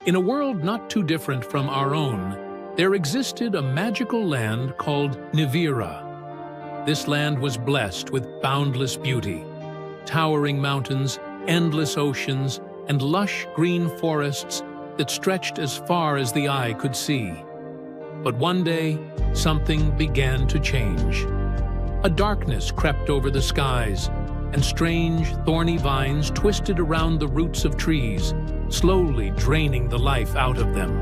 In a world not too different from our own, there existed a magical land called Nivira. This land was blessed with boundless beauty, towering mountains, endless oceans, and lush green forests that stretched as far as the eye could see. But one day, something began to change. A darkness crept over the skies, and strange, thorny vines twisted around the roots of trees, slowly draining the life out of them.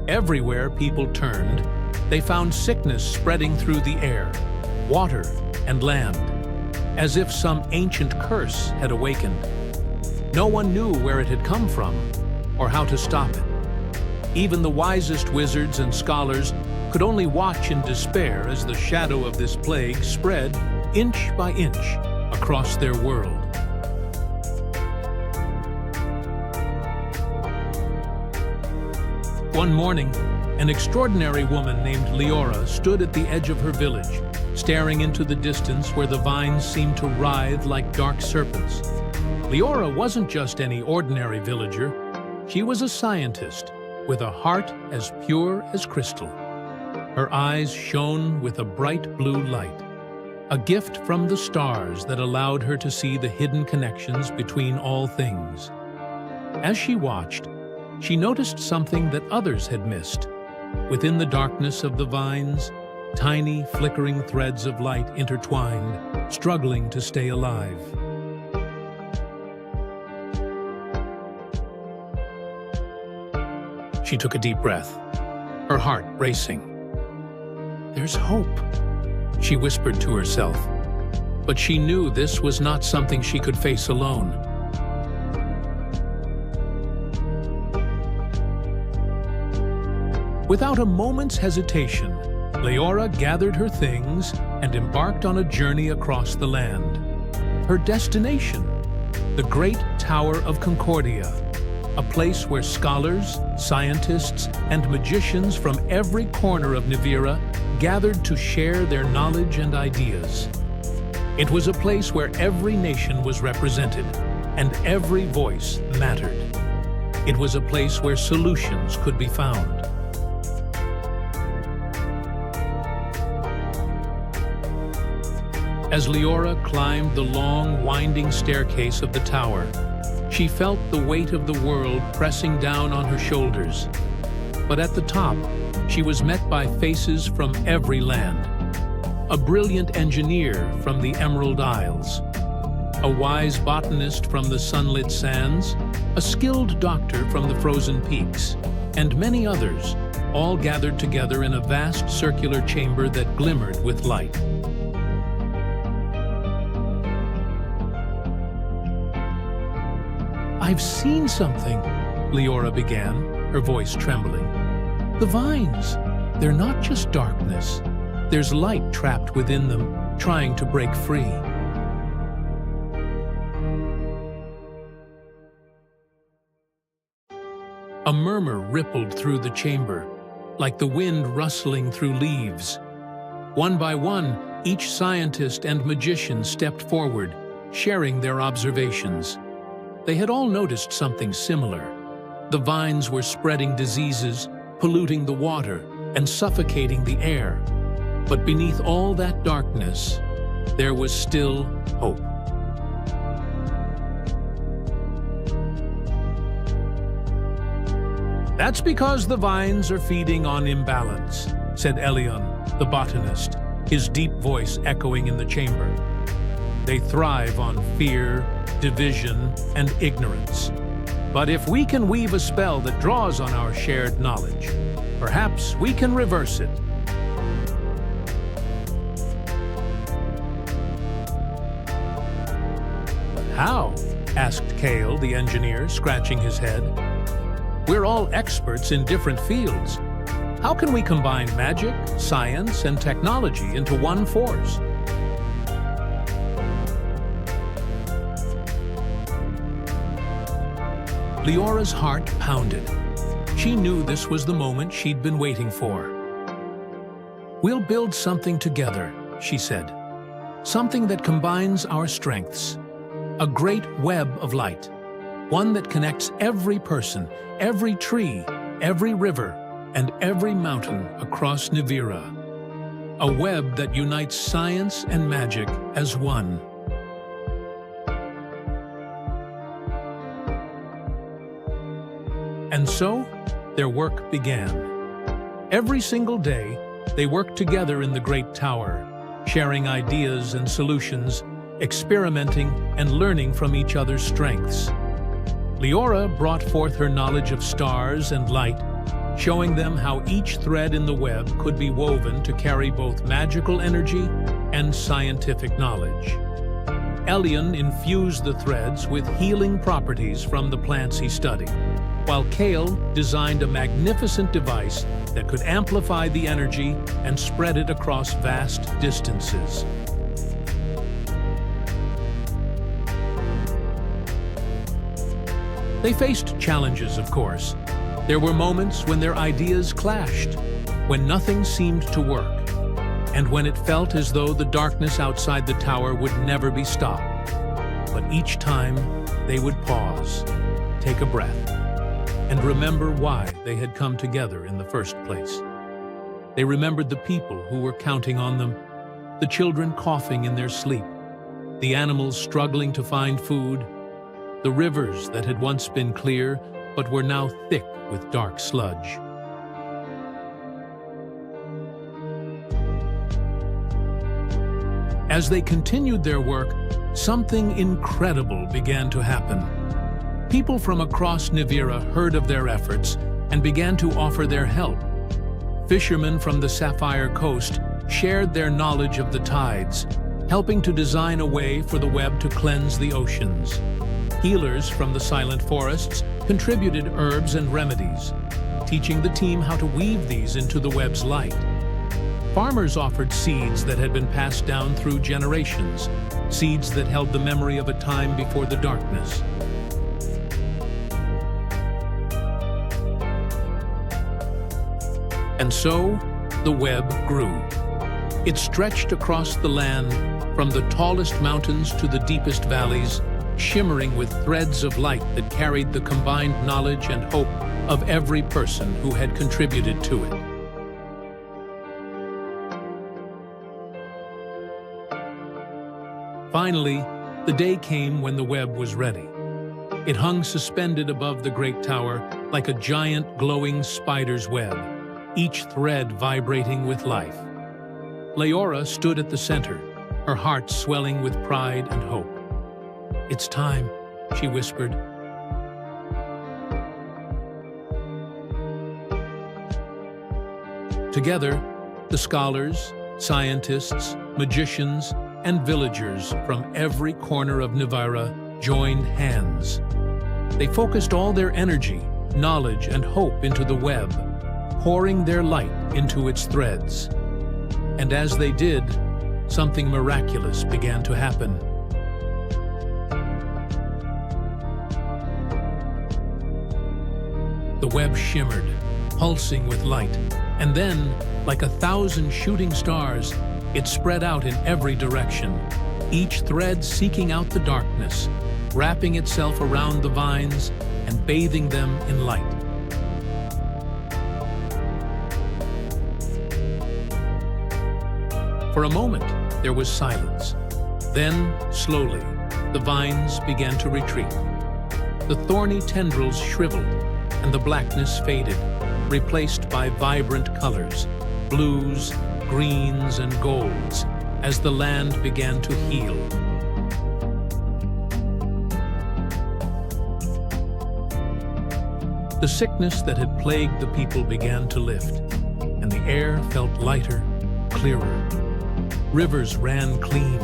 Everywhere people turned, they found sickness spreading through the air, water, and land, as if some ancient curse had awakened. No one knew where it had come from or how to stop it. Even the wisest wizards and scholars could only watch in despair as the shadow of this plague spread inch by inch across their world. One morning, an extraordinary woman named Leora stood at the edge of her village, staring into the distance where the vines seemed to writhe like dark serpents. Leora wasn't just any ordinary villager. She was a scientist with a heart as pure as crystal. Her eyes shone with a bright blue light, a gift from the stars that allowed her to see the hidden connections between all things. As she watched, she noticed something that others had missed. Within the darkness of the vines, tiny, flickering threads of light intertwined, struggling to stay alive. She took a deep breath, her heart racing. "There's hope," she whispered to herself. But she knew this was not something she could face alone. Without a moment's hesitation, Leora gathered her things and embarked on a journey across the land. Her destination, the Great Tower of Concordia, a place where scholars, scientists, and magicians from every corner of Nivira gathered to share their knowledge and ideas. It was a place where every nation was represented and every voice mattered. It was a place where solutions could be found. As Leora climbed the long, winding staircase of the tower, she felt the weight of the world pressing down on her shoulders. But at the top, she was met by faces from every land. A brilliant engineer from the Emerald Isles, a wise botanist from the sunlit sands, a skilled doctor from the frozen peaks, and many others, all gathered together in a vast circular chamber that glimmered with light. "I've seen something," Leora began, her voice trembling. "The vines, they're not just darkness. There's light trapped within them, trying to break free." A murmur rippled through the chamber, like the wind rustling through leaves. One by one, each scientist and magician stepped forward, sharing their observations. They had all noticed something similar. The vines were spreading diseases, polluting the water, and suffocating the air. But beneath all that darkness, there was still hope. "That's because the vines are feeding on imbalance," said Elion, the botanist, his deep voice echoing in the chamber. "They thrive on fear, division, and ignorance. But if we can weave a spell that draws on our shared knowledge, perhaps we can reverse it." "How?" asked Kale, the engineer, scratching his head. "We're all experts in different fields. How can we combine magic, science, and technology into one force?" Leora's heart pounded. She knew this was the moment she'd been waiting for. "We'll build something together," she said. "Something that combines our strengths. a great web of light, one that connects every person, every tree, every river, and every mountain across Nivira. A web that unites science and magic as one. And so, their work began. Every single day, they worked together in the Great Tower, sharing ideas and solutions, experimenting and learning from each other's strengths. Leora brought forth her knowledge of stars and light, showing them how each thread in the web could be woven to carry both magical energy and scientific knowledge. Elion infused the threads with healing properties from the plants he studied, while Kale designed a magnificent device that could amplify the energy and spread it across vast distances. They faced challenges, of course. There were moments when their ideas clashed, when nothing seemed to work, and when it felt as though the darkness outside the tower would never be stopped. But each time, they would pause, take a breath, and remember why they had come together in the first place. They remembered the people who were counting on them, the children coughing in their sleep, the animals struggling to find food, the rivers that had once been clear but were now thick with dark sludge. As they continued their work, something incredible began to happen. People from across Nivira heard of their efforts and began to offer their help. Fishermen from the Sapphire Coast shared their knowledge of the tides, helping to design a way for the web to cleanse the oceans. Healers from the Silent Forests contributed herbs and remedies, teaching the team how to weave these into the web's light. Farmers offered seeds that had been passed down through generations, seeds that held the memory of a time before the darkness. And so, the web grew. It stretched across the land, from the tallest mountains to the deepest valleys, shimmering with threads of light that carried the combined knowledge and hope of every person who had contributed to it. Finally, the day came when the web was ready. It hung suspended above the Great Tower like a giant glowing spider's web, each thread vibrating with life. Leora stood at the center, her heart swelling with pride and hope. "It's time," she whispered. Together, the scholars, scientists, magicians, and villagers from every corner of Nivira joined hands. They focused all their energy, knowledge, and hope into the web, pouring their light into its threads. And as they did, something miraculous began to happen. The web shimmered, pulsing with light, and then, like 1,000 shooting stars, it spread out in every direction, each thread seeking out the darkness, wrapping itself around the vines and bathing them in light. For a moment, there was silence. Then, slowly, the vines began to retreat. The thorny tendrils shriveled, and the blackness faded, replaced by vibrant colors, blues, greens, and golds, as the land began to heal. The sickness that had plagued the people began to lift, and the air felt lighter, clearer. Rivers ran clean,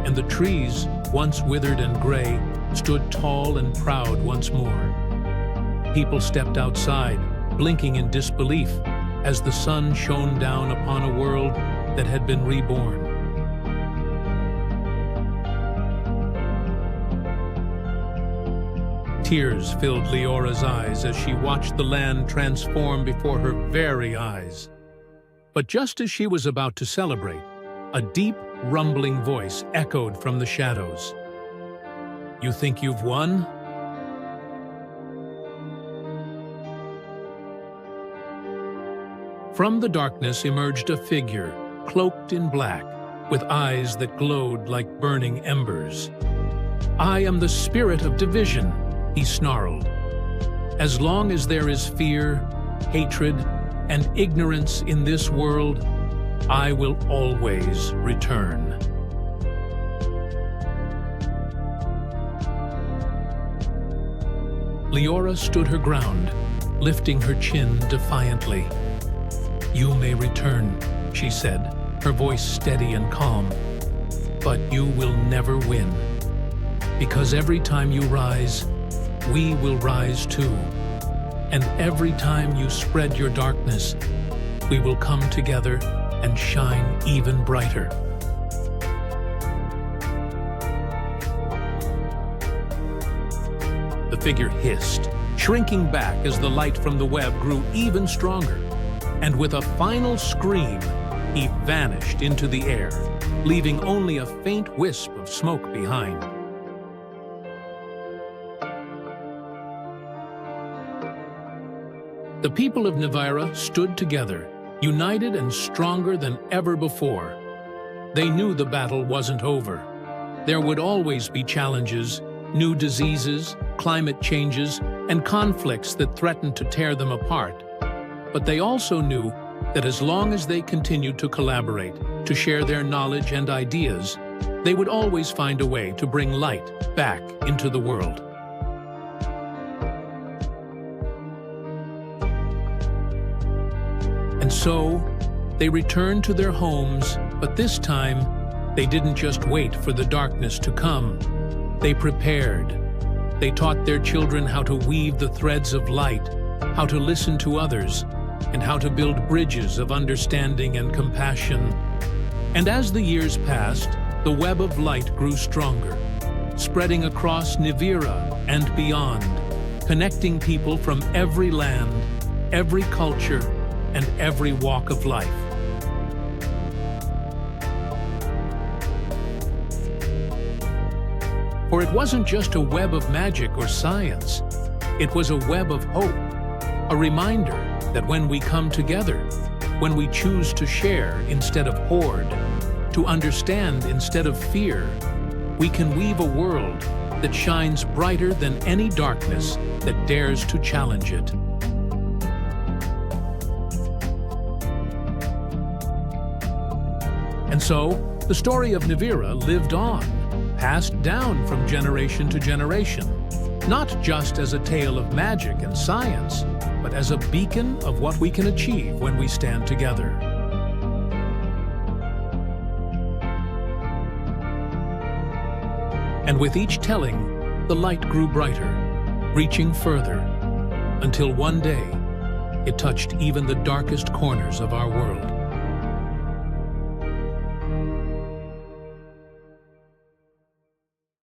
and the trees, once withered and gray, stood tall and proud once more. People stepped outside, blinking in disbelief, as the sun shone down upon a world that had been reborn. Tears filled Leora's eyes as she watched the land transform before her very eyes. But just as she was about to celebrate, a deep, rumbling voice echoed from the shadows. You think you've won? From the darkness emerged a figure, cloaked in black, with eyes that glowed like burning embers. "I am the spirit of division," he snarled. "As long as there is fear, hatred, and ignorance in this world, I will always return." Leora stood her ground, lifting her chin defiantly. "You may return," she said, her voice steady and calm, "but you will never win. Because every time you rise, we will rise too. And every time you spread your darkness, we will come together and shine even brighter." The figure hissed, shrinking back as the light from the web grew even stronger. And with a final scream, he vanished into the air, leaving only a faint wisp of smoke behind. The people of Nevaera stood together, united and stronger than ever before. They knew the battle wasn't over. There would always be challenges, new diseases, climate changes, and conflicts that threatened to tear them apart. But they also knew that as long as they continued to collaborate, to share their knowledge and ideas, they would always find a way to bring light back into the world. And so, they returned to their homes, but this time, they didn't just wait for the darkness to come. They prepared. They taught their children how to weave the threads of light, how to listen to others, and how to build bridges of understanding and compassion. And as the years passed, the web of light grew stronger, spreading across Nevaera and beyond, connecting people from every land, every culture, and every walk of life. For it wasn't just a web of magic or science. It was a web of hope, a reminder that when we come together, when we choose to share instead of hoard, to understand instead of fear, we can weave a world that shines brighter than any darkness that dares to challenge it. And so, the story of Nevaera lived on, passed down from generation to generation, not just as a tale of magic and science, but as a beacon of what we can achieve when we stand together. And with each telling, the light grew brighter, reaching further, until one day, it touched even the darkest corners of our world.